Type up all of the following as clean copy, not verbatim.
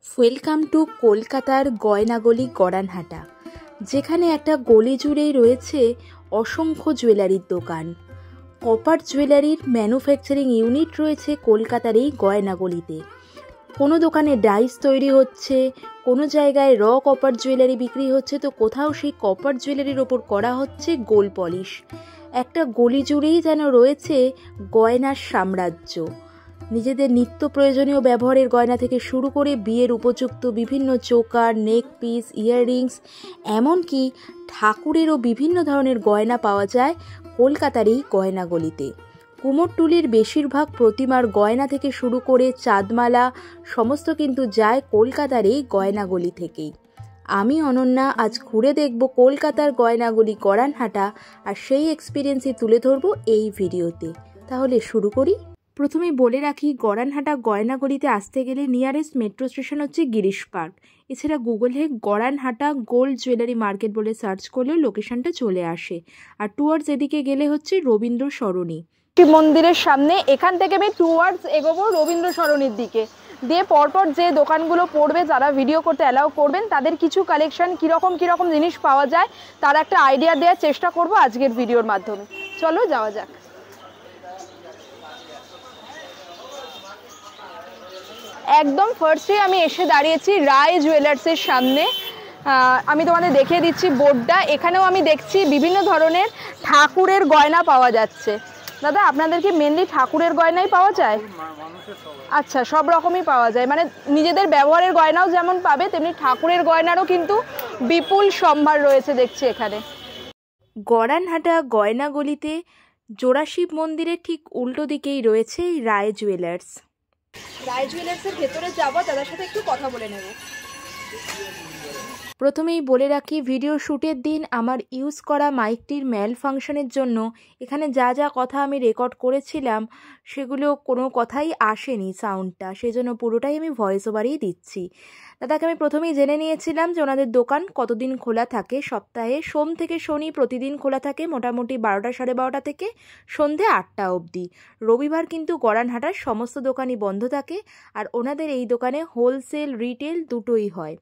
Welcome to কলকাতার গয়নাগলি গড়ানহাটা, যেখানে একটা গলি জুড়েই রয়েছে অসংখ্য জুয়েলারির দোকান। কপার জুয়েলারির ম্যানুফ্যাকচারিং ইউনিট রয়েছে কলকাতার এই গয়নাগলিতে। কোনো দোকানে ডাইস তৈরি হচ্ছে, কোনো জায়গায় র কপার জুয়েলারি বিক্রি হচ্ছে, তো কোথাও সেই কপার জুয়েলারির ওপর করা হচ্ছে গোল্ড পলিশ। একটা গলি জুড়েই যেন রয়েছে গয়নার সাম্রাজ্য। নিজেদের নিত্য প্রয়োজনীয় ব্যবহারের গয়না থেকে শুরু করে বিয়ের উপযুক্ত বিভিন্ন চোকার, নেক পিস, ইয়াররিংস, এমনকি ঠাকুরেরও বিভিন্ন ধরনের গয়না পাওয়া যায় কলকাতার এই গয়নাগলিতে। কুমোরটুলির বেশিরভাগ প্রতিমার গয়না থেকে শুরু করে চাঁদমালা সমস্ত কিন্তু যায় কলকাতার এই গয়নাগলি থেকেই। আমি অনন্যা আজ ঘুরে দেখব কলকাতার গয়নাগলি গড়ানহাটা, আর সেই এক্সপিরিয়েন্সই তুলে ধরবো এই ভিডিওতে। তাহলে শুরু করি। প্রথমেই বলে রাখি, গড়ানহাটা গয়নাগলিতে আসতে গেলে নিয়ারেস্ট মেট্রো স্টেশন হচ্ছে গিরিশ পার্ক। এছাড়া গুগলে গড়ানহাটা গোল্ড জুয়েলারি মার্কেট বলে সার্চ করলেও লোকেশনটা চলে আসে। আর টুয়ার্ডস এদিকে গেলে হচ্ছে রবীন্দ্র সরণি মন্দিরের সামনে। এখান থেকে আমি টুয়ার্ডস এগোবো রবীন্দ্র সরণির দিকে। দিয়ে পরপর যে দোকানগুলো পড়বে, যারা ভিডিও করতে অ্যালাউ করবেন, তাদের কিছু কালেকশন কীরকম জিনিস পাওয়া যায় তার একটা আইডিয়া দেওয়ার চেষ্টা করব আজকের ভিডিওর মাধ্যমে। চলো যাওয়া যাক। একদম ফার্স্টে আমি এসে দাঁড়িয়েছি রায় জুয়েলার্সের সামনে। আমি তোমাদের দেখিয়ে দিচ্ছি বোর্ডটা। এখানেও আমি দেখছি বিভিন্ন ধরনের ঠাকুরের গয়না পাওয়া যাচ্ছে। দাদা, আপনাদের কি মেনলি ঠাকুরের গয়নাই পাওয়া যায়? আচ্ছা, সব রকমই পাওয়া যায়, মানে নিজেদের ব্যবহারের গয়নাও যেমন পাবে, তেমনি ঠাকুরের গয়নারও কিন্তু বিপুল সম্ভার রয়েছে দেখছি এখানে। গড়ানহাটা গয়নাগলিতে জোড়াশিব মন্দিরের ঠিক উল্টো দিকেই রয়েছে রায় জুয়েলার্স। রায় জুয়েলার্সের ভেতরে যাবো, তাদের সাথে একটু কথা বলে নেব। প্রথমেই বলে রাখি, ভিডিও শ্যুটের দিন আমার ইউজ করা মাইকটির ম্যাল ফাংশনের জন্য এখানে যা যা কথা আমি রেকর্ড করেছিলাম সেগুলো কোনো কথাই আসেনি সাউন্ডটা, সেজন্য পুরোটাই আমি ভয়েস ওভারেই দিচ্ছি। দাদাকে আমি প্রথমেই জেনে নিয়েছিলাম যে ওনাদের দোকান কতদিন খোলা থাকে। সপ্তাহে সোম থেকে শনি প্রতিদিন খোলা থাকে, মোটামুটি 12টা সাড়ে 12টা থেকে সন্ধে 8টা অবধি। রবিবার কিন্তু গড়ানহাটার সমস্ত দোকানই বন্ধ থাকে, আর ওনাদের এই দোকানে হোলসেল রিটেল দুটোই হয়।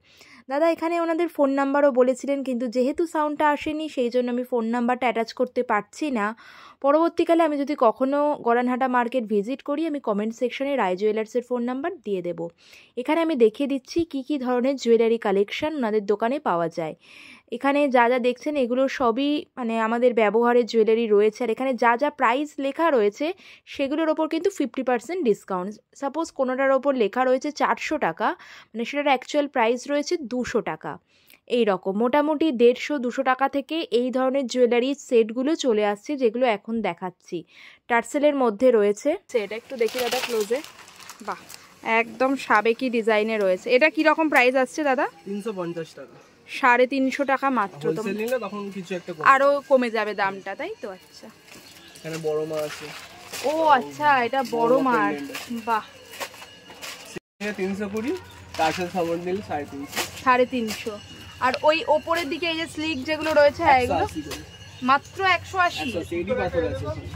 দাদা এখানে ওনাদের ফোন নাম্বারও বলেছিলেন, কিন্তু যেহেতু সাউন্ডটা আসেনি সেই জন্য আমি ফোন নাম্বারটা অ্যাটাচ করতে পারছি না। পরবর্তীকালে আমি যদি কখনও গড়ানহাটা মার্কেট ভিজিট করি, আমি কমেন্ট সেকশনে রায় জুয়েলার্সের ফোন নাম্বার দিয়ে দেব। এখানে আমি দেখিয়ে দিচ্ছি কী ধরনের জুয়েলারি কালেকশন ওনাদের দোকানে পাওয়া যায়। এখানে যা যা দেখছেন এগুলো সবই মানে আমাদের ব্যবহারের জুয়েলারি রয়েছে, আর এখানে যা যা প্রাইস লেখা রয়েছে সেগুলোর ওপর কিন্তু 50% ডিসকাউন্ট। সাপোজ কোনোটার ওপর লেখা রয়েছে 400 টাকা, মানে সেটার অ্যাকচুয়াল প্রাইস রয়েছে 200 টাকা। এই রকম মোটামুটি 150-200 টাকা থেকে এই ধরনের জুয়েলারি সেটগুলো চলে আসছে, যেগুলো এখন দেখাচ্ছি। টার্সেলের মধ্যে রয়েছে, এটা একটু দেখি দাদা ক্লোজে। বাহ, একদম সাবেকি ডিজাইনে রয়েছে। এটা কি রকম প্রাইস আসছে দাদা? 350 টাকা। 350 টাকা মাত্র। তখন কিছু একটা আরো কমে যাবে দামটা, তাই তো? আচ্ছা, এখানে বড় মাছ আছে। ও আচ্ছা, এটা বড় মাছ। বাহ, 320, টার্সেল সামন নিলে 350। আর ওই ওপরের দিকে এই যে স্লিক যেগুলো রয়েছে, এগুলো মাত্র 180।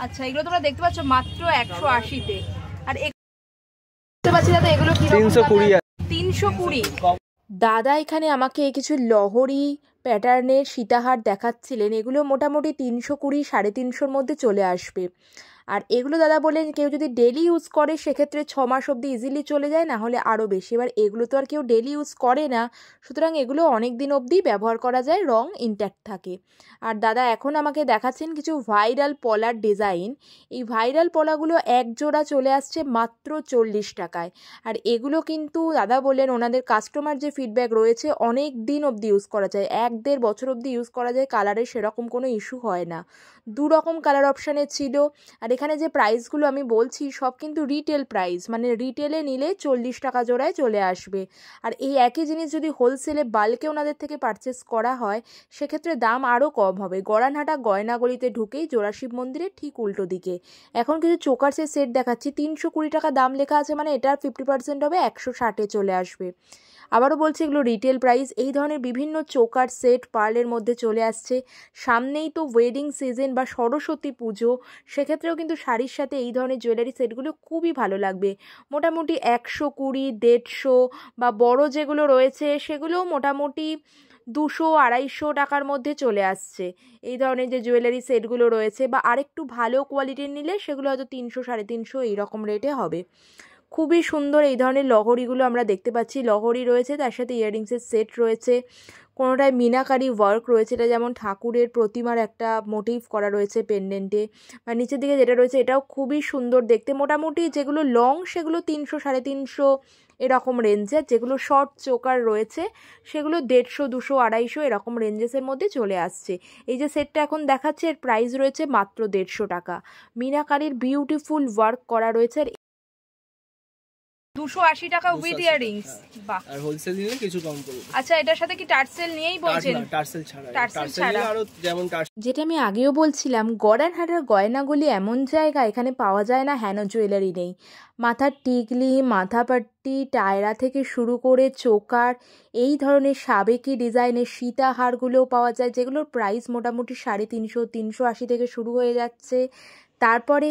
আচ্ছা, এগুলো তোমরা দেখতে পাচ্ছ মাত্র 180-তে। আর দেখতে পাচ্ছি দাদা এগুলো কি 320। দাদা এখানে আমাকে কিছু লহরি প্যাটার্নের সীতাহার দেখাচ্ছিলেন। এগুলো মোটামুটি 320, 350-র মধ্যে চলে আসবে। আর এগুলো দাদা বলেন কেউ যদি ডেলি ইউজ করে সেক্ষেত্রে 6 মাস অবধি ইজিলি চলে যায়, না হলে আরও বেশি। এবার এগুলো তো আর কেউ ডেলি ইউজ করে না, সুতরাং এগুলো অনেক দিন অবধি ব্যবহার করা যায়, রং ইনট্যাক্ট থাকে। আর দাদা এখন আমাকে দেখাচ্ছেন কিছু ভাইরাল পলার ডিজাইন। এই ভাইরাল পলাগুলো এক জোড়া চলে আসছে মাত্র 40 টাকায়। আর এগুলো কিন্তু দাদা বললেন ওনাদের কাস্টমার যে ফিডব্যাক রয়েছে, অনেক দিন অবধি ইউজ করা যায়, 1-1.5 বছর অবধি ইউজ করা যায়। কালারের সেরকম কোনো ইস্যু হয় না। 2 রকম কালার অপশানে ছিল। আর এখানে যে প্রাইসগুলো আমি বলছি সব কিন্তু রিটেল প্রাইস, মানে রিটেলে নিলে 40 টাকা জোড়ায় চলে আসবে। আর এই একই জিনিস যদি হোলসেলে বাল্কে ওনাদের থেকে পারচেস করা হয় সেক্ষেত্রে দাম আরও কম হবে। গড়ানহাটা গয়নাগলিতে ঢুকেই জোড়াশিব মন্দিরের ঠিক উল্টো দিকে এখন কিছু চোকার্সের সেট দেখাচ্ছি। 320 টাকা দাম লেখা আছে, মানে এটার 50% হবে 160-এ চলে আসবে। আবারও বলছি এগুলো রিটেল প্রাইস। এই ধরনের বিভিন্ন চোকার সেট পার্লের মধ্যে চলে আসছে। সামনেই তো ওয়েডিং সিজন বা সরস্বতী পুজো, সেক্ষেত্রেও কিন্তু শাড়ির সাথে এই ধরনের জুয়েলারি সেটগুলো খুবই ভালো লাগবে। মোটামুটি 120, 150 বা বড় যেগুলো রয়েছে সেগুলোও মোটামুটি 200-250 টাকার মধ্যে চলে আসছে। এই ধরনের যে জুয়েলারি সেটগুলো রয়েছে বা আরেকটু ভালো কোয়ালিটির নিলে সেগুলো হয়তো 300, 350 এইরকম রেটে হবে। খুবই সুন্দর এই ধরনের লহরিগুলো আমরা দেখতে পাচ্ছি। লহরি রয়েছে, তার সাথে ইয়াররিংসের সেট রয়েছে, কোনোটায় মিনাকারি ওয়ার্ক রয়েছে। এটা যেমন ঠাকুরের প্রতিমার একটা মোটিভ করা রয়েছে পেন্ডেন্টে, বা নিচের দিকে যেটা রয়েছে এটাও খুবই সুন্দর দেখতে। মোটামুটি যেগুলো লং সেগুলো 300, 350 এরকম রেঞ্জে, যেগুলো শর্ট চোকার রয়েছে সেগুলো 150, 200, 250 এরকম রেঞ্জেসের মধ্যে চলে আসছে। এই যে সেটটা এখন দেখাচ্ছে এর প্রাইস রয়েছে মাত্র 150 টাকা। মিনাকারির বিউটিফুল ওয়ার্ক করা রয়েছে, আর 280 টাকা উইথ ইয়াররিংস। বাহ, আর হোলসেল নিলে কিছু কম করব। আচ্ছা, এটার সাথে কি টার্সেল নিয়েই বলছেন? টার্সেল ছাড়া, টার্সেল ছাড়া আর যেমন যেটা আমি আগেও বলছিলাম, গড়ারহাটের গয়নাগুলি এমন জায়গা, এখানে পাওয়া যায় না হ্যানো জুয়েলারি নেই। মাথার টিকলি, মাথাপাট্টি, টায়রা থেকে শুরু করে চোকার, এই ধরনের সাবেকি ডিজাইনের সীতাহারগুলোও পাওয়া যায়, যেগুলোর প্রাইস মোটামুটি 350, 380 থেকে শুরু হয়ে যাচ্ছে। তারপরে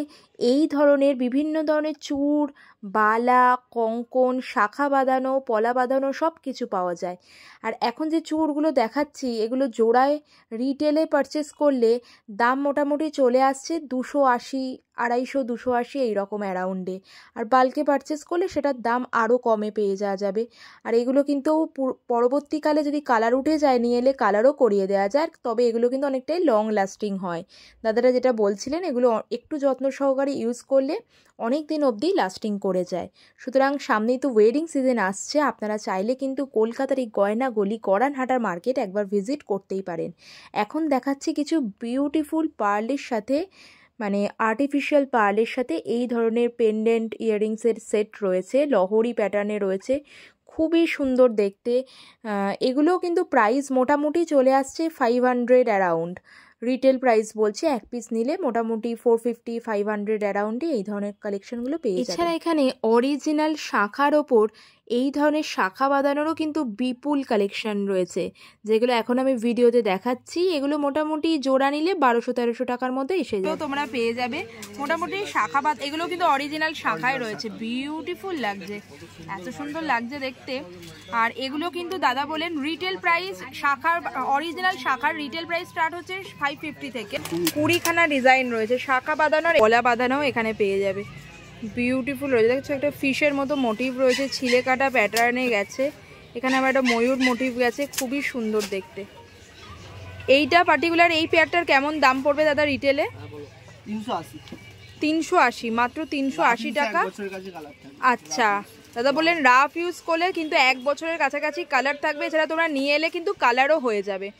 এই ধরনের বিভিন্ন ধরনের চূড়, বালা, কঙ্কন, শাখা বাঁধানো, পলা বাঁধানো সব কিছু পাওয়া যায়। আর এখন যে চূড়গুলো দেখাচ্ছি এগুলো জোড়ায় রিটেলে পারচেস করলে দাম মোটামুটি চলে আসছে 280, 250, 280 এইরকম অ্যারাউন্ডে। আর বাল্কে পারচেস করলে সেটার দাম আরও কমে পেয়ে যাওয়া যাবে। আর এগুলো কিন্তু পরবর্তীকালে যদি কালার উঠে যায় নিয়ে এলে কালারও করিয়ে দেওয়া যায়, তবে এগুলো কিন্তু অনেকটাই লং লাস্টিং হয়। দাদারা যেটা বলছিলেন, এগুলো একটু যত্ন সহকারে ইউজ করলে অনেক দিন অবধি লাস্টিং করে যায়। সুতরাং সামনেই তো ওয়েডিং সিজন আসছে, আপনারা চাইলে কিন্তু কলকাতার এই গয়নাগুলি গড়ানহাটার মার্কেট একবার ভিজিট করতেই পারেন। এখন দেখাচ্ছি কিছু বিউটিফুল পার্লের সাথে, মানে আর্টিফিশিয়াল পার্লের সাথে এই ধরনের পেন্ডেন্ট ইয়াররিংসের সেট রয়েছে, লহরি প্যাটার্নে রয়েছে, খুবই সুন্দর দেখতে। এগুলোও কিন্তু প্রাইস মোটামুটি চলে আসছে 500 অ্যারাউন্ড। রিটেল প্রাইস বলছে এক পিস নিলে মোটামুটি 450, 500 অ্যারাউন্ডে এই ধরনের কালেকশনগুলো পেয়ে যাবেন। এছাড়া এখানে অরিজিনাল শাখার ওপর এই ধরনের শাখা বাঁধানোরও কিন্তু বিপুল কালেকশন রয়েছে, যেগুলো এখন আমি ভিডিওতে দেখাচ্ছি। এগুলো মোটামুটি জোড়া নিলে 1200-1300 টাকার মধ্যে এসে যাবে, তোমরা পেয়ে যাবে। মোটামুটি শাখা বাঁধ, এগুলো কিন্তু অরিজিনাল শাখায় রয়েছে, বিউটিফুল লাগছে, এত সুন্দর লাগছে দেখতে। আর এগুলো কিন্তু দাদা বলেন রিটেল প্রাইস, শাখার অরিজিনাল শাখার রিটেল প্রাইস স্টার্ট হচ্ছে 550 থেকে। 20খানা ডিজাইন রয়েছে, শাখা বাঁধানো, গলা বাঁধানো এখানে পেয়ে যাবে। বিউটিফুল রয়েছে, দেখছো একটা ফিশের মতো মোটিভ রয়েছে, ছিলে কাটা প্যাটার্নে গেছে, এখানে আবার একটা ময়ূর মোটিভ গেছে, খুবই সুন্দর দেখতে। এইটা পার্টিকুলার এই পেয়ারটার কেমন দাম পড়বে দাদা রিটেলে? 380, মাত্র 380 টাকা। আচ্ছা দাদা বললেন রাফ ইউজ করলে কিন্তু 1 বছরের কাছাকাছি কালার থাকবে, এছাড়া তোমরা নিয়ে এলে কিন্তু কালারও হয়ে যাবে।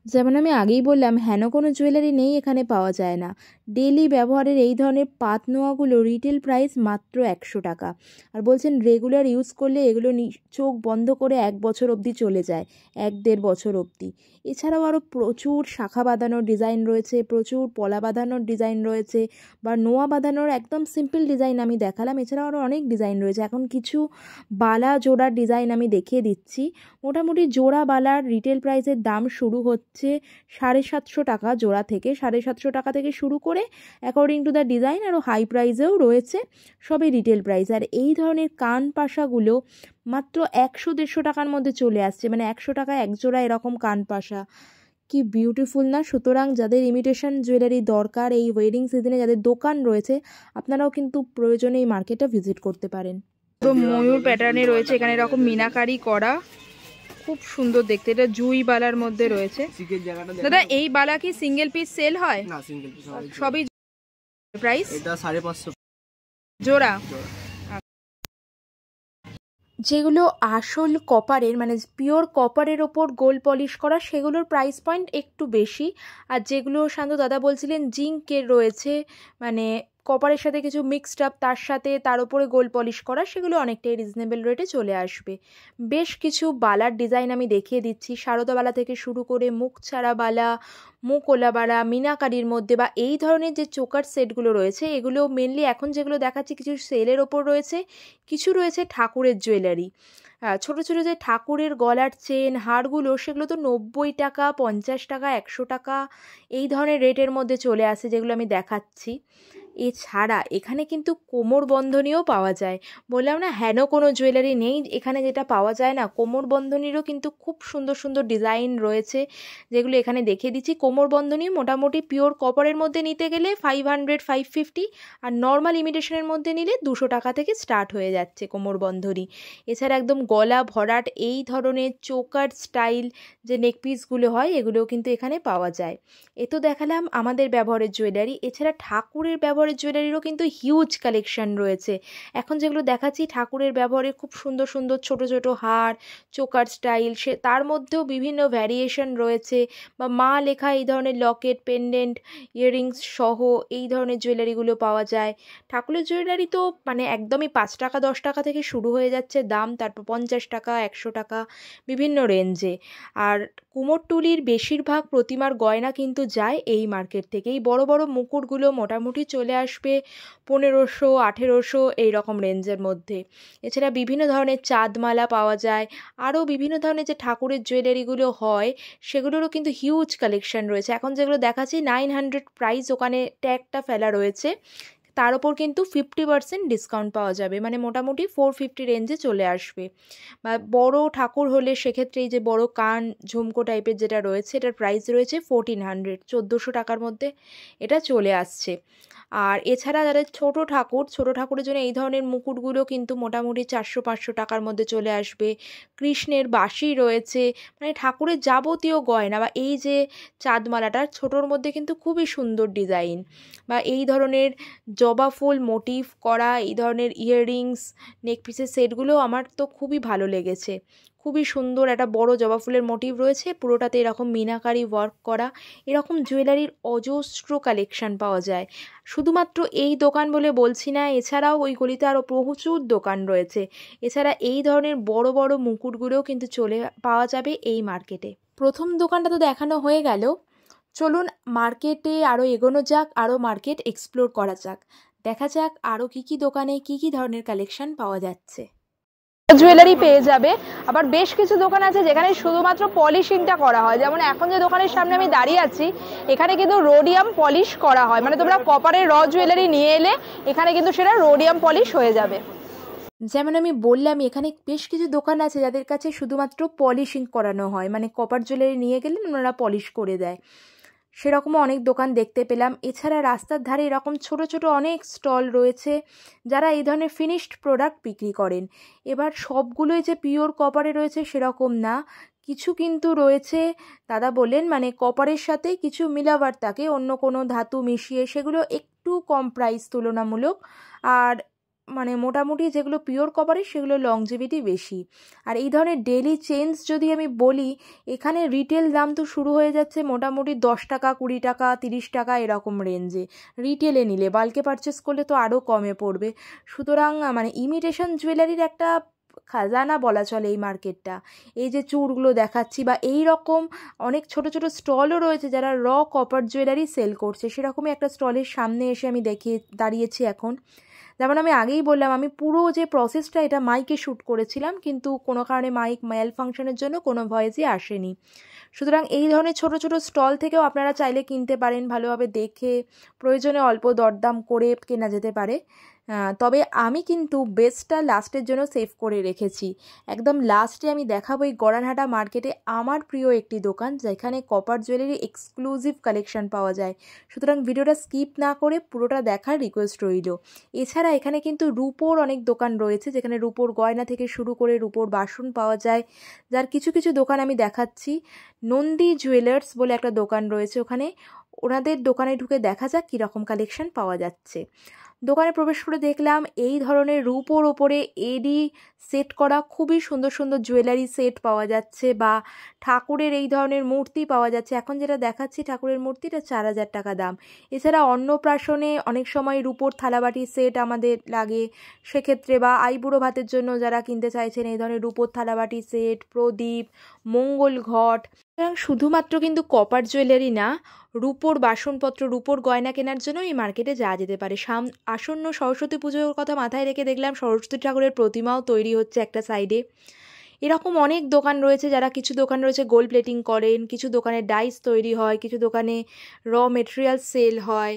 যেমন আমি আগেই বললাম, হেন কোনো জুয়েলারি নেই এখানে পাওয়া যায় না। ডেলি ব্যবহারের এই ধরনের পাত নোয়াগুলো রিটেল প্রাইস মাত্র 100 টাকা। আর বলছেন রেগুলার ইউজ করলে এগুলো চোখ বন্ধ করে 1 বছর অবধি চলে যায়, 1-1.5 বছর অবধি। এছাড়াও আরও প্রচুর শাখা বাঁধানোর ডিজাইন রয়েছে, প্রচুর পলা বাঁধানোর ডিজাইন রয়েছে, বা নোয়া বাঁধানোর একদম সিম্পল ডিজাইন আমি দেখালাম, এছাড়াও আরও অনেক ডিজাইন রয়েছে। এখন কিছু বালা জোড়ার ডিজাইন আমি দেখিয়ে দিচ্ছি। মোটামুটি জোড়া বালার রিটেল প্রাইসের দাম শুরু হচ্ছে 750 টাকা জোড়া থেকে, 750 টাকা থেকে শুরু করে অ্যাকর্ডিং টু দ্য ডিজাইন আরও হাই প্রাইসেও রয়েছে, সবই রিটেল প্রাইস। আর এই ধরনের কান পাশাগুলো মাত্র 100-150 টাকার মধ্যে চলে আসছে, মানে 100 টাকায় এক জোড়া এরকম কান পাশা, কি বিউটিফুল না? সুতরাং যাদের ইমিটেশন জুয়েলারি দরকার এই ওয়েডিং সিজনে, যাদের দোকান রয়েছে, আপনারাও কিন্তু প্রয়োজনে এই মার্কেটটা ভিজিট করতে পারেন। পুরো ময়ূর প্যাটার্নে রয়েছে, এখানে এরকম মিনাকারি করা, খুব সুন্দর দেখতে। এটা জুই বালার মধ্যে রয়েছে। দাদা এই বালা কি সিঙ্গেল পিস সেল হয়? না, সিঙ্গেল পিস, সবই প্রাইস এটা 550 জোড়া। যেগুলো আসল কপারের, মানে পিওর কপারের ওপর গোল্ড পলিশ করা, সেগুলোর প্রাইস পয়েন্ট একটু বেশি। আর যেগুলো শান্ত দাদা বলছিলেন জিঙ্কের রয়েছে, মানে কপারের সাথে কিছু মিক্সড আপ, তার সাথে তার উপরে গোল্ড পলিশ করা, সেগুলো অনেকটাই রিজনেবল রেটে চলে আসবে। বেশ কিছু বালার ডিজাইন আমি দেখিয়ে দিচ্ছি, সারদা বালা থেকে শুরু করে মুখ ছাড়া বালা, মুখ ওলা বালা, মিনাকারির মধ্যে বা এই ধরনের যে চোকার সেটগুলো রয়েছে, এগুলো মেনলি এখন যেগুলো দেখাচ্ছি কিছু সেলের ওপর রয়েছে, কিছু রয়েছে ঠাকুরের জুয়েলারি। ছোটো ছোটো যে ঠাকুরের গলার চেন, হারগুলো, সেগুলো তো 90 টাকা, 50 টাকা, 100 টাকা এই ধরনের রেটের মধ্যে চলে আসে, যেগুলো আমি দেখাচ্ছি। এছাড়া এখানে কিন্তু কোমর বন্ধনীও পাওয়া যায়। বললাম না হেন কোনো জুয়েলারি নেই এখানে যেটা পাওয়া যায় না। কোমর বন্ধনীরও কিন্তু খুব সুন্দর সুন্দর ডিজাইন রয়েছে, যেগুলো এখানে দেখিয়ে দিচ্ছি। কোমর বন্ধনী মোটামুটি পিওর কপারের মধ্যে নিতে গেলে 500, 550, আর নর্মাল ইমিটেশনের মধ্যে নিলে 200 টাকা থেকে স্টার্ট হয়ে যাচ্ছে কোমর বন্ধনী। এছাড়া একদম গলা ভরাট এই ধরনের চোকার স্টাইল যে নেকপিসগুলো হয়, এগুলোও কিন্তু এখানে পাওয়া যায়। এ তো দেখালাম আমাদের ব্যবহারের জুয়েলারি। এছাড়া ঠাকুরের ব্যবহারের জুয়েলারিরও কিন্তু হিউজ কালেকশন রয়েছে। এখন যেগুলো দেখাচ্ছি ঠাকুরের ব্যবহারে খুব সুন্দর সুন্দর ছোট ছোট হার, চোকার স্টাইল, সে তার মধ্যেও বিভিন্ন ভ্যারিয়েশন রয়েছে, বা মা লেখা এই ধরনের লকেট, পেন্ডেন্ট, ইয়াররিংস সহ এই ধরনের জুয়েলারিগুলো পাওয়া যায়। ঠাকুরের জুয়েলারি তো মানে একদমই 5 টাকা 10 টাকা থেকে শুরু হয়ে যাচ্ছে দাম, তারপর 50 টাকা, 100 টাকা বিভিন্ন রেঞ্জে। আর কুমোরটুলির বেশিরভাগ প্রতিমার গয়না কিন্তু যায় এই মার্কেট থেকে। এই বড় বড় মুকুটগুলো মোটামুটি চলে আসবে 1500, 1800 এই রকম রেঞ্জের মধ্যে। এছাড়া বিভিন্ন ধরনের চাঁদমালা পাওয়া যায়, আরও বিভিন্ন ধরনের যে ঠাকুরের জুয়েলারিগুলো হয় সেগুলোরও কিন্তু হিউজ কালেকশন রয়েছে। এখন যেগুলো দেখাচ্ছি 900 প্রাইস, ওখানে ট্যাগটা ফেলা রয়েছে, তার ওপর কিন্তু 50% ডিসকাউন্ট পাওয়া যাবে, মানে মোটামুটি 450 রেঞ্জে চলে আসবে। বা বড় ঠাকুর হলে সেক্ষেত্রে এই যে বড় কান ঝুমকো টাইপের যেটা রয়েছে, এটার প্রাইস রয়েছে 1400, 1400 টাকার মধ্যে এটা চলে আসছে। আর এছাড়া যারা ছোট ঠাকুরের জন্য এই ধরনের মুকুটগুলো কিন্তু মোটামুটি 400-500 টাকার মধ্যে চলে আসবে। কৃষ্ণের বাঁশি রয়েছে, মানে ঠাকুরের যাবতীয় গয়না, বা এই যে চাঁদমালাটার ছোটোর মধ্যে কিন্তু খুবই সুন্দর ডিজাইন, বা এই ধরনের জবা ফুল মোটিভ করা এই ধরনের ইয়াররিংস, নেকপিসের সেটগুলো আমার তো খুবই ভালো লেগেছে। খুবই সুন্দর একটা বড় জবা ফুলের মোটিভ রয়েছে, পুরোটাতে এরকম মিনাকারি ওয়ার্ক করা। এরকম জুয়েলারির অজস্র কালেকশন পাওয়া যায়। শুধুমাত্র এই দোকান বলে বলছি না, এছাড়াও ওই গলিতে আরও প্রচুর দোকান রয়েছে। এছাড়া এই ধরনের বড় বড় মুকুটগুলোও কিন্তু পাওয়া যাবে এই মার্কেটে। প্রথম দোকানটা তো দেখানো হয়ে গেল, চলুন মার্কেটে আরও এগোনো যাক, আরও মার্কেট এক্সপ্লোর করা যাক, দেখা যাক আরও কী কী দোকানে কী কী ধরনের কালেকশন পাওয়া যাচ্ছে। জুয়েলারি পেয়ে যাবে, আবার বেশ কিছু দোকান আছে যেখানে শুধুমাত্র পলিশিংটা করা হয়। যেমন এখন যে দোকানের সামনে আমি দাঁড়িয়ে আছি, এখানে কিন্তু রোডিয়াম পলিশ করা হয়, মানে তোমরা কপারের র জুয়েলারি নিয়ে এলে এখানে কিন্তু সেটা রোডিয়াম পলিশ হয়ে যাবে। যেমন আমি বললাম, এখানে বেশ কিছু দোকান আছে যাদের কাছে শুধুমাত্র পলিশিং করানো হয়, মানে কপার জুয়েলারি নিয়ে গেলে ওনারা পলিশ করে দেয়, সেরকমও অনেক দোকান দেখতে পেলাম। এছাড়া রাস্তার ধারে এরকম ছোট ছোট অনেক স্টল রয়েছে যারা এই ধরনের ফিনিশড প্রোডাক্ট বিক্রি করেন। এবার সবগুলোই যে পিওর কপারে রয়েছে সেরকম না, কিছু কিন্তু রয়েছে দাদা বললেন মানে কপারের সাথে কিছু মিলাবার থাকে, অন্য কোনো ধাতু মিশিয়ে, সেগুলো একটু কম প্রাইস তুলনামূলক। আর মানে মোটামুটি যেগুলো পিওর কপারের সেগুলো লংজিভিটি বেশি। আর এই ধরনের ডেলি চেঞ্জ যদি আমি বলি, এখানে রিটেল দাম তো শুরু হয়ে যাচ্ছে মোটামুটি 10 টাকা, 20 টাকা, 30 টাকা এরকম রেঞ্জে রিটেলে নিলে। বাল্কে পারচেস করলে তো আরও কমে পড়বে। সুতরাং মানে ইমিটেশন জুয়েলারির একটা খাজানা বলা চলে এই মার্কেটটা। এই যে চূড়গুলো দেখাচ্ছি, বা এই রকম অনেক ছোট ছোট স্টলও রয়েছে যারা র কপার জুয়েলারি সেল করছে। সেরকমই একটা স্টলের সামনে এসে আমি দাঁড়িয়েছি এখন। যেমন আমি আগেই বললাম, আমি পুরো যে প্রসেসটা এটা মাইকে শ্যুট করেছিলাম, কিন্তু কোনো কারণে মাইক ম্যাল ফাংশনের জন্য কোনো ভয়েসই আসেনি। সুতরাং এই ধরনের ছোট ছোট স্টল থেকেও আপনারা চাইলে কিনতে পারেন, ভালোভাবে দেখে প্রয়োজনে অল্প দরদাম করে কেনা যেতে পারে। তবে আমি কিন্তু বেস্টটা লাস্টের জন্য সেভ করে রেখেছি। একদম লাস্টে আমি দেখাবো এই গড়ানহাটা মার্কেটে আমার প্রিয় একটি দোকান যেখানে কপার জুয়েলারি এক্সক্লুসিভ কালেকশন পাওয়া যায়। সুতরাং ভিডিওটা স্কিপ না করে পুরোটা দেখার রিকোয়েস্ট রইল। এছাড়া এখানে কিন্তু রূপোর অনেক দোকান রয়েছে, যেখানে রূপোর গয়না থেকে শুরু করে রূপোর বাসন পাওয়া যায়, যার কিছু কিছু দোকান আমি দেখাচ্ছি। নন্দী জুয়েলার্স বলে একটা দোকান রয়েছে, ওখানে ওনাদের দোকানে ঢুকে দেখা যাক কীরকম কালেকশন পাওয়া যাচ্ছে। দোকানে প্রবেশ করে দেখলাম এই ধরনের রূপোর ওপরে এডি সেট করা খুবই সুন্দর সুন্দর জুয়েলারি সেট পাওয়া যাচ্ছে, বা ঠাকুরের এই ধরনের মূর্তি পাওয়া যাচ্ছে। এখন যেটা দেখাচ্ছি ঠাকুরের মূর্তিটা 4000 টাকা দাম। এছাড়া অন্নপ্রাশনে অনেক সময় রূপোর থালাবাটি সেট আমাদের লাগে, সেক্ষেত্রে বা আইবুড়ো ভাতের জন্য যারা কিনতে চাইছেন এই ধরনের রূপোর থালাবাটি সেট, প্রদীপ, মঙ্গল ঘট। শুধুমাত্র কিন্তু কপার জুয়েলারি না, রূপোর বাসনপত্র, রূপোর গয়না কেনার জন্য এই মার্কেটে যাওয়া যেতে পারে। আসন্ন সরস্বতী পুজোর কথা মাথায় রেখে দেখলাম সরস্বতী ঠাকুরের প্রতিমাও তৈরি হচ্ছে একটা সাইডে। এরকম অনেক দোকান রয়েছে, যারা কিছু দোকান রয়েছে গোল্ড প্লেটিং করেন, কিছু দোকানে ডাইস তৈরি হয়, কিছু দোকানে র মেটেরিয়াল সেল হয়,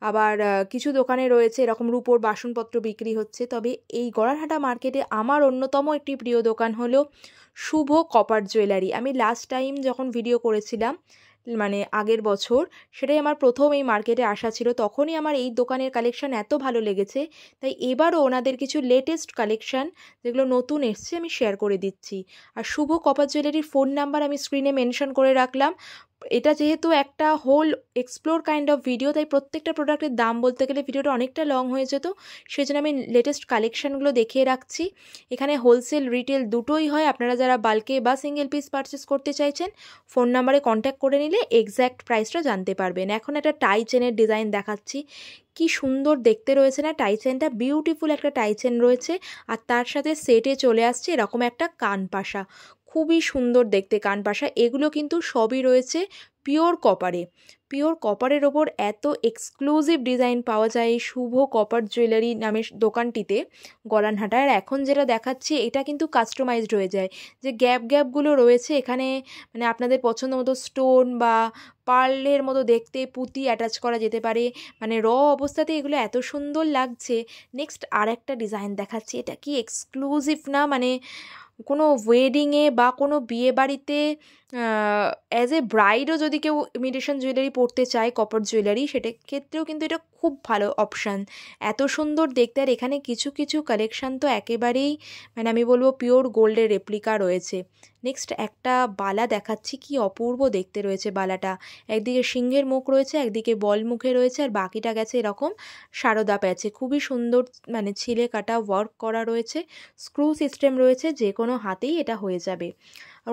আবার কিছু দোকানে রয়েছে এরকম রূপোর বাসনপত্র বিক্রি হচ্ছে। তবে এই গড়ারহাটা মার্কেটে আমার অন্যতম একটি প্রিয় দোকান হলো শুভ কপার জুয়েলারি। আমি লাস্ট টাইম যখন ভিডিও করেছিলাম মানে আগের বছর, সেটাই আমার প্রথম এই মার্কেটে আসা ছিল, তখনই আমার এই দোকানের কালেকশন এত ভালো লেগেছে, তাই এবারও ওনাদের কিছু লেটেস্ট কালেকশন যেগুলো নতুন এসছে আমি শেয়ার করে দিচ্ছি। আর শুভ কপার জুয়েলারির ফোন নাম্বার আমি স্ক্রিনে মেনশন করে রাখলাম। এটা যেহেতু একটা whole explore kind of video, তাই প্রত্যেকটা প্রোডাক্টের দাম বলতে গেলে ভিডিওটা অনেকটা লং হয়ে যেত, সেই জন্য আমি লেটেস্ট কালেকশানগুলো দেখিয়ে রাখছি। এখানে হোলসেল রিটেল দুটোই হয়। আপনারা যারা বাল্কে বা সিঙ্গেল পিস পারচেস করতে চাইছেন ফোন নাম্বারে কন্ট্যাক্ট করে নিলে এক্স্যাক্ট প্রাইসটা জানতে পারবেন। এখন একটা টাই চেনের ডিজাইন দেখাচ্ছি, কি সুন্দর দেখতে রয়েছে না টাই চেনটা, বিউটিফুল একটা টাই চেন রয়েছে, আর তার সাথে সেটে চলে আসছে এরকম একটা কানপাশা, খুবই সুন্দর দেখতে কানপাশা। এগুলো কিন্তু সবই রয়েছে পিওর কপারে। পিওর কপারের ওপর এত এক্সক্লুসিভ ডিজাইন পাওয়া যায় এই শুভ কপার জুয়েলারি নামের দোকানটিতে গলানহাটায়। আর এখন যেটা দেখাচ্ছি এটা কিন্তু কাস্টমাইজড হয়ে যায়, যে গ্যাপগুলো রয়েছে এখানে মানে আপনাদের পছন্দ মতো স্টোন বা পার্লের মতো দেখতে পুঁতি অ্যাটাচ করা যেতে পারে। মানে র অবস্থাতে এগুলো এত সুন্দর লাগছে। নেক্সট আর একটা ডিজাইন দেখাচ্ছি, এটা কি এক্সক্লুসিভ না, মানে কোনো ওয়েডিংয়ে বা কোনো বিয়ে বাড়িতে অ্যাজ এ ব্রাইডও যদি কেউ ইমিটেশন জুয়েলারি পরতে চায় কপার জুয়েলারি, সেটার ক্ষেত্রেও কিন্তু এটা খুব ভালো অপশান, এত সুন্দর দেখতে। আর এখানে কিছু কিছু কালেকশান তো একেবারেই মানে আমি বলবো পিওর গোল্ডের রেপ্লিকা রয়েছে। নেক্সট একটা বালা দেখাচ্ছি, কি অপূর্ব দেখতে রয়েছে বালাটা, একদিকে সিংহের মুখ রয়েছে, একদিকে বল মুখে রয়েছে, আর বাকিটা গেছে এরকম সারদা প্যাচে, খুবই সুন্দর মানে ছিলে কাটা ওয়ার্ক করা রয়েছে, স্ক্রু সিস্টেম রয়েছে, যে কোনো হাতেই এটা হয়ে যাবে।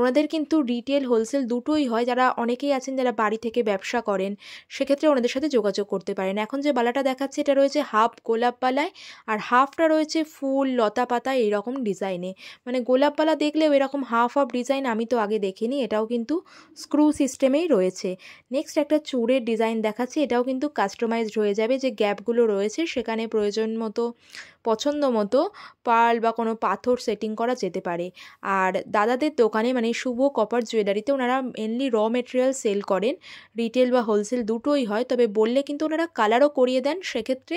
ওনাদের কিন্তু রিটেল হোলসেল দুটোই হয়। যারা অনেকেই আছেন যারা বাড়ি থেকে ব্যবসা করেন, সেক্ষেত্রে ওনাদের সাথে যোগাযোগ করতে পারেন। এখন যে বালাটা দেখাচ্ছে এটা রয়েছে হাফ গোলাপ বালায়, আর হাফটা রয়েছে ফুল লতা পাতা এইরকম ডিজাইনে। মানে গোলাপ বালা দেখলেও এরকম হাফ ডিজাইন আমি তো আগে দেখিনি, এটাও কিন্তু স্ক্রু সিস্টেমেই রয়েছে। নেক্সট একটা চূড়ের ডিজাইন দেখাচ্ছি, এটাও কিন্তু কাস্টমাইজড হয়ে যাবে, যে গ্যাপগুলো রয়েছে সেখানে প্রয়োজন মতো পছন্দ মতো পার্ল বা কোনো পাথর সেটিং করা যেতে পারে। আর দাদাদের দোকানে মানে শুভ কপার জুয়েলারিতে ওনারা মেনলি র মেটেরিয়াল সেল করেন, রিটেল বা হোলসেল দুটোই হয়। তবে বললে কিন্তু ওনারা কালারও করিয়ে দেন, সেক্ষেত্রে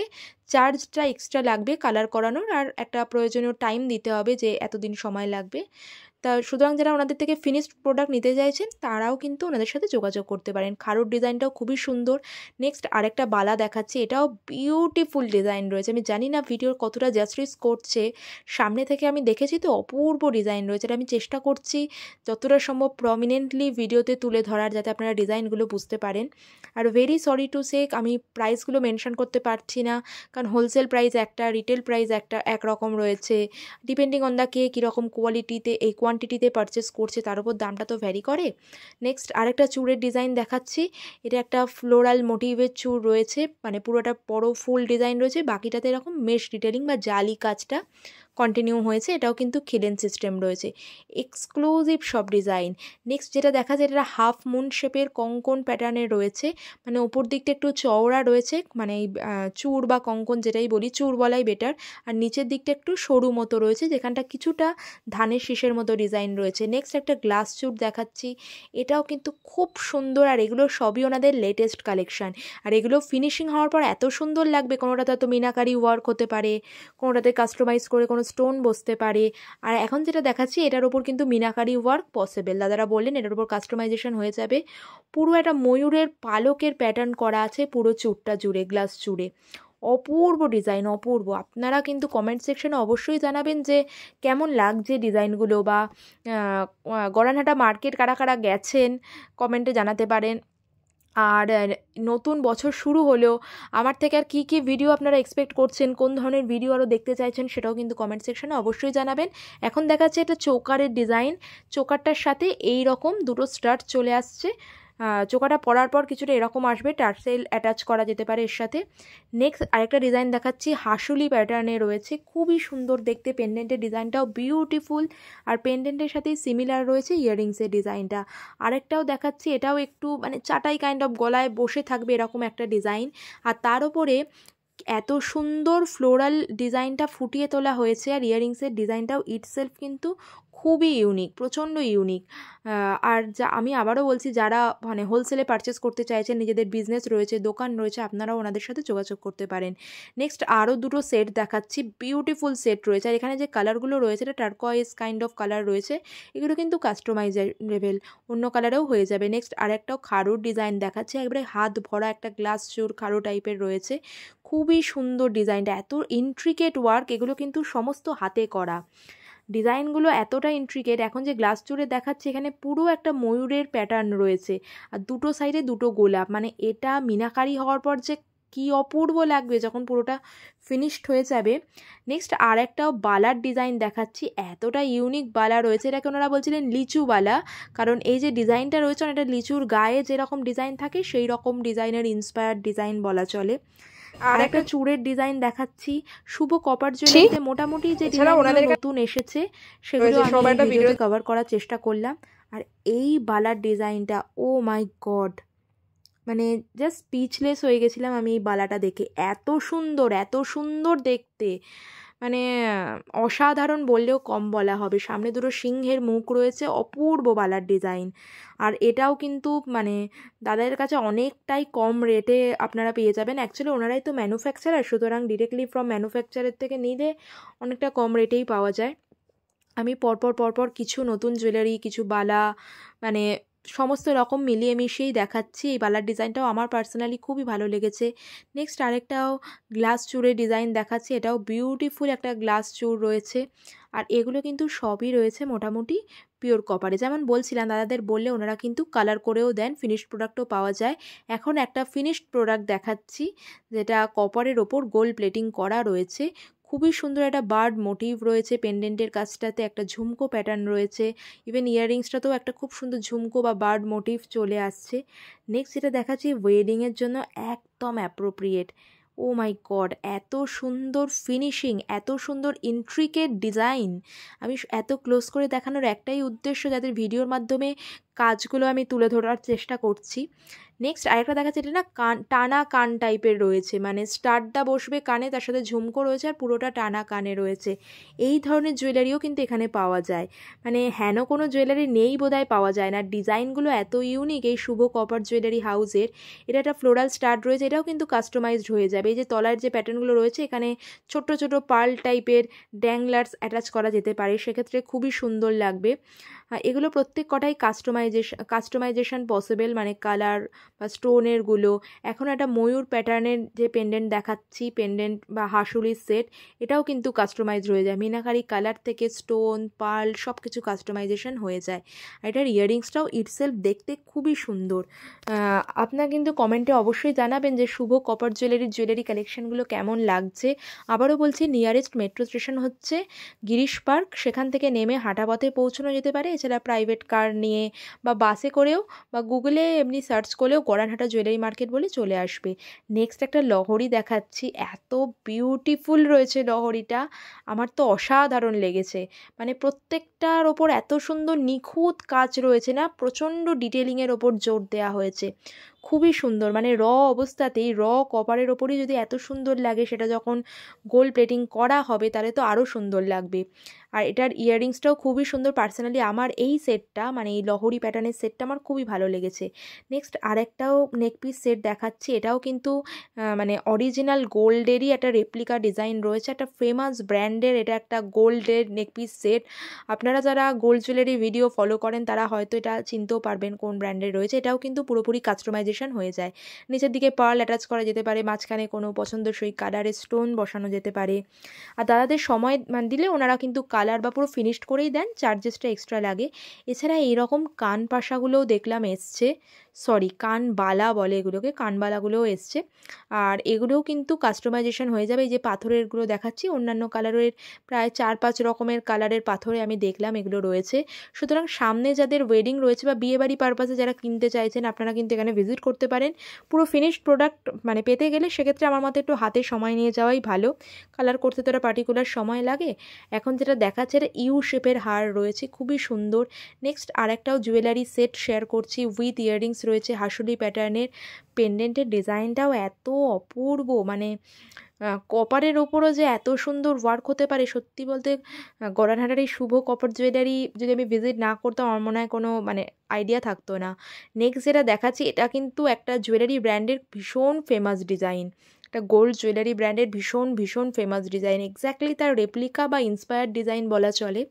চার্জটা এক্সট্রা লাগবে কালার করানোর, আর একটা প্রয়োজনীয় টাইম দিতে হবে যে এতদিন সময় লাগবে। তা সুতরাং যারা ওনাদের থেকে ফিনিশড প্রোডাক্ট নিতে চাইছেন তারাও কিন্তু ওনাদের সাথে যোগাযোগ করতে পারেন। খারুর ডিজাইনটাও খুবই সুন্দর। নেক্সট আরেকটা বালা দেখাচ্ছি, এটাও বিউটিফুল ডিজাইন রয়েছে। আমি জানি না ভিডিওর কতটা জাস্টিস করছে, সামনে থেকে আমি দেখেছি তো অপূর্ব ডিজাইন রয়েছে। এটা আমি চেষ্টা করছি যতটা সম্ভব প্রমিনেন্টলি ভিডিওতে তুলে ধরার, যাতে আপনারা ডিজাইনগুলো বুঝতে পারেন। Are very sorry to say আমি প্রাইসগুলো মেনশন করতে পারছি না, কারণ হোলসেল প্রাইস একটা, রিটেল প্রাইস একটা একরকম রয়েছে, ডিপেন্ডিং অন দ্য কে কীরকম কোয়ালিটিতে এই কোয়ান্টিটিতে পারচেস করছে তার উপর দামটা তো ভ্যারি করে। নেক্সট আরেকটা চূড়ের ডিজাইন দেখাচ্ছি, এটা একটা ফ্লোরাল মোটিভের চূড় রয়েছে, মানে পুরোটা বড় ফুল ডিজাইন রয়েছে, বাকিটাতে এরকম মেশ ডিটেলিং বা জালি কাজটা কন্টিনিউ হয়েছে। এটাও কিন্তু খিলেন সিস্টেম রয়েছে, এক্সক্লুসিভ সব ডিজাইন। নেক্সট যেটা দেখা যায় এটা হাফ মুন শেপের কঙ্কন প্যাটার্নের রয়েছে, মানে ওপর দিকটা একটু চওড়া রয়েছে, মানে চূড় বা কঙ্কন যেটাই বলি, চূড় বলাই বেটার, আর নিচের দিকটা একটু সরু মতো রয়েছে, যেখানটা কিছুটা ধানের শীষের মতো ডিজাইন রয়েছে। নেক্সট একটা গ্লাস চূড় দেখাচ্ছি, এটাও কিন্তু খুব সুন্দর, আর এগুলো সবই ওনাদের লেটেস্ট কালেকশান। আর এগুলো ফিনিশিং হওয়ার পর এত সুন্দর লাগবে, কোনোটাতে তো মিনাকারি ওয়ার্ক হতে পারে, কোনোটাতে কাস্টমাইজ করে কোনো স্টোন বসতে পারে। আর এখন যেটা দেখাচ্ছি এটার ওপর কিন্তু মিনাকারি ওয়ার্ক পসিবল, দাদারা বললেন এটার উপর কাস্টমাইজেশন হয়ে যাবে। পুরো একটা ময়ূরের পালকের প্যাটার্ন করা আছে পুরো চূড়টা জুড়ে, গ্লাস জুড়ে, অপূর্ব ডিজাইন, অপূর্ব। আপনারা কিন্তু কমেন্ট সেকশনে অবশ্যই জানাবেন যে কেমন লাগছে ডিজাইনগুলো, বা গড়ানহাটা মার্কেট কারা কারা গেছেন কমেন্টে জানাতে পারেন। আর নতুন বছর শুরু হলেও আমার থেকে আর কী ভিডিও আপনারা এক্সপেক্ট করছেন, কোন ধরনের ভিডিও আরও দেখতে চাইছেন, সেটাও কিন্তু কমেন্ট সেকশনে অবশ্যই জানাবেন। এখন দেখাচ্ছে এটা চোকারের ডিজাইন, চোকারটার সাথে এই রকম দুটো স্টাড চলে আসছে। চোকাটা পরার পর কিছুটা এরকম আসবে, টার্সেল অ্যাটাচ করা যেতে পারে এর সাথে। নেক্সট আরেকটা ডিজাইন দেখাচ্ছি, হাসুলি প্যাটার্নে রয়েছে, খুবই সুন্দর দেখতে। পেন্ডেন্টের ডিজাইনটাও বিউটিফুল, আর পেন্ডেন্টের সাথেই সিমিলার রয়েছে ইয়াররিংসের ডিজাইনটা। আরেকটাও দেখাচ্ছি, এটাও একটু মানে চাটাই কাইন্ড অফ, গলায় বসে থাকবে এরকম একটা ডিজাইন, আর তার উপরে এত সুন্দর ফ্লোরাল ডিজাইনটা ফুটিয়ে তোলা হয়েছে। আর ইয়াররিংসের ডিজাইনটাও ইটসেলফ কিন্তু খুবই ইউনিক, প্রচণ্ড ইউনিক। আর আমি আবারও বলছি, যারা মানে হোলসেলে পারচেস করতে চাইছেন, নিজেদের বিজনেস রয়েছে, দোকান রয়েছে, আপনারাও ওনাদের সাথে যোগাযোগ করতে পারেন। নেক্সট আরও দুটো সেট দেখাচ্ছি, বিউটিফুল সেট রয়েছে। আর এখানে যে কালারগুলো রয়েছে, এটা টার্কোয়েজ কাইন্ড অফ কালার রয়েছে, এগুলো কিন্তু কাস্টমাইজেবল, অন্য কালারেও হয়ে যাবে। নেক্সট আরেকটাও খাড়ুর ডিজাইন দেখাচ্ছি, একবারে হাত ভরা একটা গ্লাস চোর খাড়ু টাইপের রয়েছে, খুবই সুন্দর ডিজাইনটা, এত ইন্ট্রিকেট ওয়ার্ক, এগুলো কিন্তু সমস্ত হাতে করা। ডিজাইনগুলো এতটা ইন্ট্রিকেট। এখন যে গ্লাস চুড়ে দেখাচ্ছে, এখানে পুরো একটা ময়ূরের প্যাটার্ন রয়েছে, আর দুটো সাইডে দুটো গোলাপ, মানে এটা মিনাকারি হওয়ার পর যে কি অপূর্ব লাগবে যখন পুরোটা ফিনিশড হয়ে যাবে। নেক্সট আর একটাও বালার ডিজাইন দেখাচ্ছি, এতটা ইউনিক বালা রয়েছে, এটাকে ওনারা বলছিলেন লিচু বালা, কারণ এই যে ডিজাইনটা রয়েছে এটা লিচুর গায়ে যেরকম ডিজাইন থাকে সেই রকম ডিজাইনের ইন্সপায়ার্ড ডিজাইন বলা চলে। আর একটা চূড়ের ডিজাইন দেখাচ্ছি, শুভ কপার জুয়েলারিতে মোটামুটি যে ডিজাইনগুলো নতুন এসেছে সেগুলো আমি ভিডিওতে কভার করার চেষ্টা করলাম। আর এই বালার ডিজাইনটা, ও মাই গড, মানে জাস্ট স্পিচলেস হয়ে গেছিলাম আমি এই বালাটা দেখে, এত সুন্দর, এত সুন্দর দেখতে, মানে অসাধারণ বললেও কম বলা হবে। সামনে দুটো সিংহের মুখ রয়েছে, অপূর্ব বালার ডিজাইন। আর এটাও কিন্তু মানে দাদাদের কাছে অনেকটাই কম রেটে আপনারা পেয়ে যাবেন। অ্যাকচুয়ালি ওনারাই তো ম্যানুফ্যাকচারার, সুতরাং ডিরেক্টলি ফ্রম ম্যানুফ্যাকচারের থেকে নিলে অনেকটা কম রেটেই পাওয়া যায়। আমি পরপর কিছু নতুন জুয়েলারি, কিছু বালা, মানে সমস্ত রকম মিলিয়ে মিশিয়েই দেখাচ্ছি। এই বালার ডিজাইনটাও আমার পার্সোনালি খুবই ভালো লেগেছে। নেক্সট আরেকটাও গ্লাস চূড়ের ডিজাইন দেখাচ্ছি, এটাও বিউটিফুল একটা গ্লাস চূড় রয়েছে। আর এগুলো কিন্তু সবই রয়েছে মোটামুটি পিওর কপারে। যেমন বলছিলাম, দাদাদের বললে ওনারা কিন্তু কালার করেও দেন, ফিনিশড প্রোডাক্টও পাওয়া যায়। এখন একটা ফিনিশড প্রোডাক্ট দেখাচ্ছি, যেটা কপারের ওপর গোল্ড প্লেটিং করা রয়েছে, খুবই সুন্দর একটা বার্ড মোটিভ রয়েছে, পেন্ডেন্টের কাছটাতে একটা ঝুমকো প্যাটার্ন রয়েছে, ইভেন ইয়াররিংসটাতেও একটা খুব সুন্দর ঝুমকো বা বার্ড মোটিভ চলে আসছে। নেক্সট যেটা দেখাচ্ছি ওয়েডিংয়ের জন্য একদম অ্যাপ্রোপ্রিয়েট। ও মাই গড, এত সুন্দর ফিনিশিং, এত সুন্দর ইন্ট্রিকেট ডিজাইন। আমি এত ক্লোজ করে দেখানোর একটাই উদ্দেশ্য, যাদের ভিডিওর মাধ্যমে কাজগুলো আমি তুলে ধরার চেষ্টা করছি। নেক্সট আরেকটা দেখাচ্ছে, এটা না টানা কান টাইপের রয়েছে, মানে স্টারটা বসবে কানে, তার সাথে ঝুমকো রয়েছে, আর পুরোটা টানা কানে রয়েছে। এই ধরনের জুয়েলারিও কিন্তু এখানে পাওয়া যায়, মানে হেন কোনো জুয়েলারি নেই বোধহয় পাওয়া যায় না। ডিজাইনগুলো এত ইউনিক এই শুভ কপার জুয়েলারি হাউসের। এটা একটা ফ্লোরাল স্টার্ট রয়েছে, এটাও কিন্তু কাস্টমাইজড হয়ে যাবে। এই যে তলার যে প্যাটার্নগুলো রয়েছে, এখানে ছোট ছোট পার্ল টাইপের ড্যাংলার্স অ্যাটাচ করা যেতে পারে, সেক্ষেত্রে খুবই সুন্দর লাগবে। এগুলো প্রত্যেক কটাই কাস্টমাইজেশন পসিবল, মানে কালার বা স্টোনেরগুলো। এখন একটা ময়ূর প্যাটার্নের যে পেন্ডেন্ট দেখাচ্ছি, পেন্ডেন্ট বা হাসুলির সেট, এটাও কিন্তু কাস্টমাইজ হয়ে যায়, মিনাকারি কালার থেকে স্টোন, পার্ল সব কিছু কাস্টমাইজেশন হয়ে যায়। আর এটার ইয়াররিংসটাও ইটসেলফ দেখতে খুবই সুন্দর। আপনারা কিন্তু কমেন্টে অবশ্যই জানাবেন যে শুভ কপার জুয়েলারি কালেকশানগুলো কেমন লাগছে। আবারও বলছি, নিয়ারেস্ট মেট্রো স্টেশন হচ্ছে গিরিশ পার্ক, সেখান থেকে নেমে হাঁটা পথে পৌঁছানো যেতে পারে। এছাড়া প্রাইভেট কার নিয়ে বা বাসে করেও বা গুগলে এমনি সার্চ করলেও গড়ানহাটা জুয়েলারি মার্কেট বলে চলে আসবে। নেক্সট একটা লহরি দেখাচ্ছি, এত বিউটিফুল রয়েছে লহরিটা, আমার তো অসাধারণ লেগেছে। মানে প্রত্যেকটার ওপর এত সুন্দর নিখুঁত কাজ রয়েছে না, প্রচণ্ড ডিটেলিংয়ের ওপর জোর দেওয়া হয়েছে, খুবই সুন্দর। মানে অবস্থাতেই কপারের ওপরই যদি এত সুন্দর লাগে, সেটা যখন গোল্ড প্লেটিং করা হবে তাহলে তো আরও সুন্দর লাগবে। আর এটার ইয়াররিংসটাও খুবই সুন্দর। পার্সোনালি আমার এই সেটটা, মানে এই লহরি প্যাটার্নের সেটটা আমার খুবই ভালো লেগেছে। নেক্সট আরেকটাও নেকপিস সেট দেখাচ্ছি, এটাও কিন্তু মানে অরিজিনাল গোল্ডেরই একটা রেপ্লিকা ডিজাইন রয়েছে, একটা ফেমাস ব্র্যান্ডের এটা একটা গোল্ডের নেকপিস সেট। আপনারা যারা গোল্ড জুয়েলারি ভিডিও ফলো করেন তারা হয়তো এটা চিনতেও পারবেন কোন ব্র্যান্ডের রয়েছে। এটাও কিন্তু পুরোপুরি কাস্টমাইজেশন হয়ে যায়, নিচের দিকে পার্ল অ্যাটাচ করা যেতে পারে, মাঝখানে কোনো পছন্দসই কালারের স্টোন বসানো যেতে পারে। আর দাদাদের সময় দিলে ওনারা কিন্তু কালার বা পুরো ফিনিশড করেই দেন, চার্জেসটা এক্সট্রা লাগে। এছাড়া এইরকম কান পাশাগুলোও দেখলাম এসছে, সরি কানবালা বলে এগুলোকে, কানবালাগুলোও এসছে। আর এগুলোও কিন্তু কাস্টমাইজেশন হয়ে যাবে। এই যে পাথরেরগুলো দেখাচ্ছি, অন্যান্য কালারের প্রায় 4-5 রকমের কালারের পাথরে আমি দেখলাম এগুলো রয়েছে। সুতরাং সামনে যাদের ওয়েডিং রয়েছে বা বিয়েবাড়ি পারপাসে যারা কিনতে চাইছেন, আপনারা কিন্তু এখানে ভিজিট করতে পারেন। পুরো ফিনিশড প্রোডাক্ট মানে পেতে গেলে সেক্ষেত্রে আমার মতে একটু হাতে সময় নিয়ে যাওয়াই ভালো, কালার করতে তো একটা পার্টিকুলার সময় লাগে। এখন যেটা দেখাচ্ছে এটা ইউ শেপের হার রয়েছে, খুবই সুন্দর। নেক্সট আরেকটাও জুয়েলারি সেট শেয়ার করছি, উইথ ইয়াররিংস রয়েছে, হাসুলি প্যাটার্নের। পেন্ডেন্টের ডিজাইনটাও এত অপূর্ব, মানে কপারের ওপরও যে এত সুন্দর ওয়ার্ক হতে পারে, সত্যি বলতে গড়ানহাটার এই শুভ কপার জুয়েলারি যদি আমি ভিজিট না করতাম আমার মনে হয় কোনো মানে আইডিয়া থাকতো না। নেক্সট যেটা দেখাচ্ছি এটা কিন্তু একটা জুয়েলারি ব্র্যান্ডের ভীষণ ফেমাস ডিজাইন, একটা গোল্ড জুয়েলারি ব্র্যান্ডের ভীষণ ফেমাস ডিজাইন, এক্স্যাক্টলি তার রেপ্লিকা বা ইন্সপায়ার্ড ডিজাইন বলা চলে।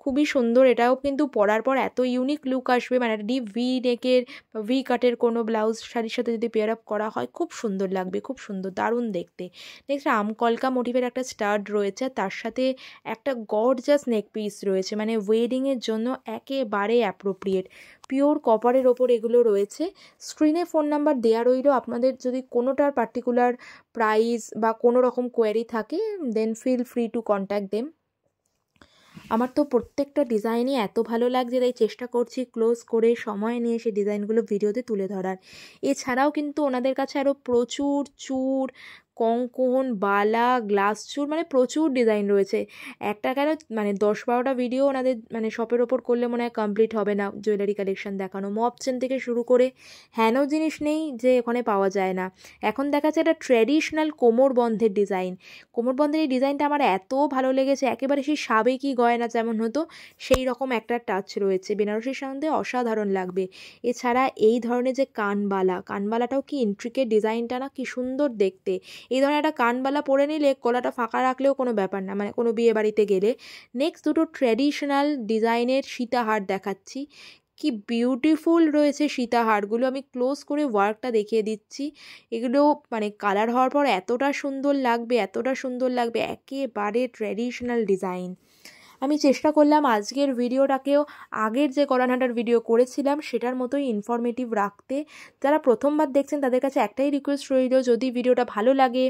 খুবই সুন্দর, এটাও কিন্তু পরার পর এত ইউনিক লুক আসবে, মানে ডিপ ভি নেকের ভি কাটের কোনো ব্লাউজ শাড়ির সাথে যদি পেয়ার আপ করা হয় খুব সুন্দর লাগবে, খুব সুন্দর, দারুণ দেখতে। নেক্সট আমকলকা মোটিভের একটা স্টাড রয়েছে, তার সাথে একটা গর্জাস নেক পিস রয়েছে, মানে ওয়েডিংয়ের জন্য একেবারে অ্যাপ্রোপ্রিয়েট। পিওর কপারের ওপর এগুলো রয়েছে। স্ক্রিনে ফোন নাম্বার দেওয়া রইল, আপনাদের যদি কোনোটার পার্টিকুলার প্রাইস বা কোনো রকম কোয়ারি থাকে then feel free to contact them. আমার তো প্রত্যেকটা ডিজাইনই এত ভালো লাগছে, তাই চেষ্টা করছি ক্লোজ করে সময় নিয়ে সেই ডিজাইনগুলো ভিডিওতে তুলে ধরার। এছাড়াও কিন্তু ওনাদের কাছে আরও প্রচুর চূড়, কঙ্কন, বালা, গ্লাস চূড়, মানে প্রচুর ডিজাইন রয়েছে। একটা কেন মানে 10-12টা ভিডিও ওনাদের মানে শপের ওপর করলে মনে হয় কমপ্লিট হবে না জুয়েলারি কালেকশন দেখানো। মপ চেন থেকে শুরু করে হেন জিনিস নেই যে ওখানে পাওয়া যায় না। এখন দেখাচ্ছে একটা ট্র্যাডিশনাল কোমরবন্ধের ডিজাইন। কোমরবন্ধের এই ডিজাইনটা আমার এত ভালো লেগেছে, একেবারে সেই সাবেকি গয়না যেমন হতো সেই রকম একটা টাচ রয়েছে, বেনারসির সঙ্গে অসাধারণ লাগবে। এছাড়া এই ধরনের যে কানবালাটাও কি ইন্ট্রিকেট ডিজাইনটা না, কি সুন্দর দেখতে। এই ধরনের একটা কানবালা পরে নিলে গলাটা ফাঁকা রাখলেও কোনো ব্যাপার না, মানে কোনো বিয়ে বাড়িতে গেলে। নেক্সট দুটো ট্র্যাডিশনাল ডিজাইনের সীতাহার দেখাচ্ছি, কি বিউটিফুল রয়েছে সীতাহারগুলো। আমি ক্লোজ করে ওয়ার্কটা দেখিয়ে দিচ্ছি। এগুলো মানে কালার হওয়ার পর এতটা সুন্দর লাগবে, একেবারে ট্র্যাডিশনাল ডিজাইন। আমি চেষ্টা করলাম আজকের ভিডিওটাকেও আগের যে গড়ানহাটার ভিডিও করেছিলাম সেটার মতোই ইনফরমেটিভ রাখতে। যারা প্রথমবার দেখছেন তাদের কাছে একটাই রিকোয়েস্ট রইল, যদি ভিডিওটা ভালো লাগে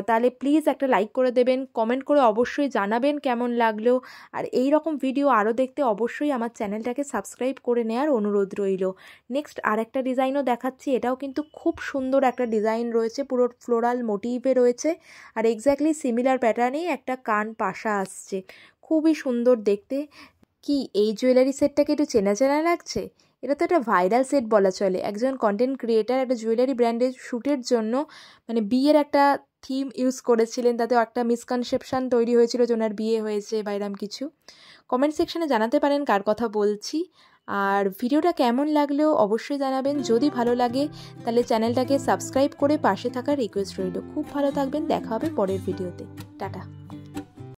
তাহলে প্লিজ একটা লাইক করে দেবেন, কমেন্ট করে অবশ্যই জানাবেন কেমন লাগলো। আর এই রকম ভিডিও আরও দেখতে অবশ্যই আমার চ্যানেলটাকে সাবস্ক্রাইব করে নেওয়ার অনুরোধ রইল। নেক্সট আরেকটা ডিজাইনও দেখাচ্ছি, এটাও কিন্তু খুব সুন্দর একটা ডিজাইন রয়েছে, পুরো ফ্লোরাল মোটিভে রয়েছে, আর এক্স্যাক্টলি সিমিলার প্যাটার্নেই একটা কান পাশা আসছে, খুবই সুন্দর দেখতে। কি এই জুয়েলারি সেটটাকে একটু চেনা চেনা লাগছে? এটা তো একটা ভাইরাল সেট বলা চলে। একজন কন্টেন্ট ক্রিয়েটার একটা জুয়েলারি ব্র্যান্ডের শ্যুটের জন্য মানে বিয়ের একটা থিম ইউজ করেছিলেন, তাতেও একটা মিসকনসেপশন তৈরি হয়েছিল যে ওনার বিয়ে হয়েছে বা এরম কিছু। কমেন্ট সেকশনে জানাতে পারেন কার কথা বলছি। আর ভিডিওটা কেমন লাগলো অবশ্যই জানাবেন। যদি ভালো লাগে তাহলে চ্যানেলটাকে সাবস্ক্রাইব করে পাশে থাকার রিকোয়েস্ট রইল। খুব ভালো থাকবেন, দেখা হবে পরের ভিডিওতে। টাটা।